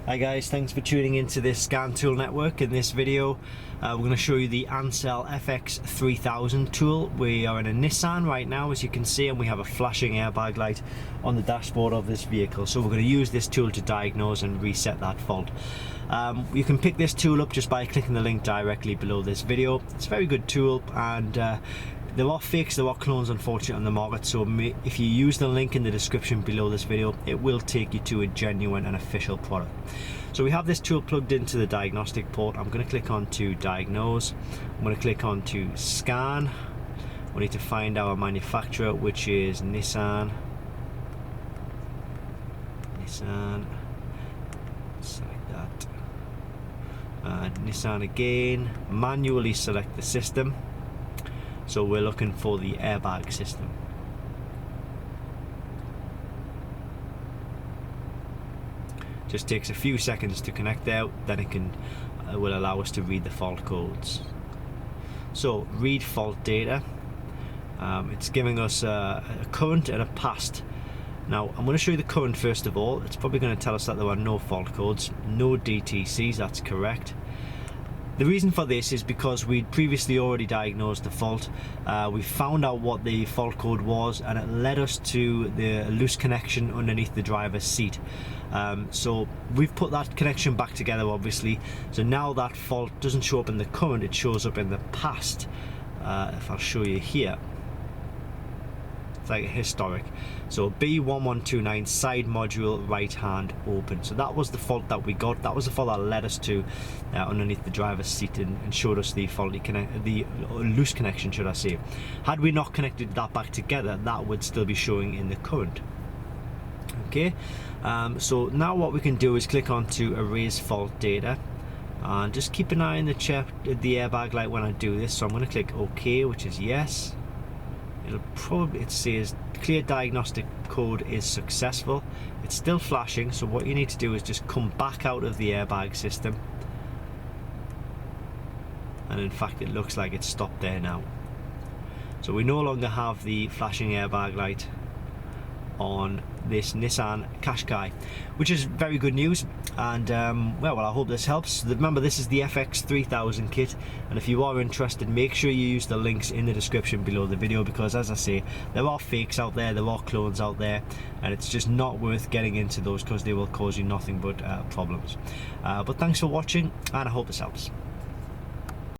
Hi guys, thanks for tuning into this Scan Tool Network. In this video we're going to show you the Ancel FX3000 tool. We are in a Nissan right now, as you can see, and we have a flashing airbag light on the dashboard of this vehicle. So we're going to use this tool to diagnose and reset that fault. You can pick this tool up just by clicking the link directly below this video. It's a very good tool, and there are fakes, there are clones unfortunately on the market, so if you use the link in the description below this video, it will take you to a genuine and official product. So we have this tool plugged into the diagnostic port. I'm going to click on to diagnose. I'm going to click on to scan. We need to find our manufacturer, which is Nissan. Select that. Nissan again. Manually select the system. So we're looking for the airbag system. Just takes a few seconds to connect out, then it will allow us to read the fault codes. So read fault data. It's giving us a current and a past. Now I'm going to show you the current first of all. It's probably going to tell us that there are no fault codes, no DTCs. That's correct. The reason for this is because we'd previously already diagnosed the fault. We found out what the fault code was, and it led us to the loose connection underneath the driver's seat. So we've put that connection back together, obviously. So now that fault doesn't show up in the current, it shows up in the past. If I'll show you here. It's like a historic. So B1129 side module right hand open. So that was the fault that we got. That was the fault that led us to underneath the driver's seat and showed us the faulty the loose connection, should I say. Had we not connected that back together, that would still be showing in the current. Okay, so now what we can do is click on to erase fault data, and just keep an eye on the airbag light when I do this. So I'm going to click OK, which is yes. It says clear diagnostic code is successful. It's still flashing, so what you need to do is just come back out of the airbag system, and in fact it looks like it's stopped there now. So we no longer have the flashing airbag light on this Nissan Qashqai, which is very good news. And well, I hope this helps. Remember, this is the FX3000 kit, and if you are interested, make sure you use the links in the description below the video, because as I say, there are fakes out there, there are clones out there, and it's just not worth getting into those because they will cause you nothing but problems. But thanks for watching, and I hope this helps.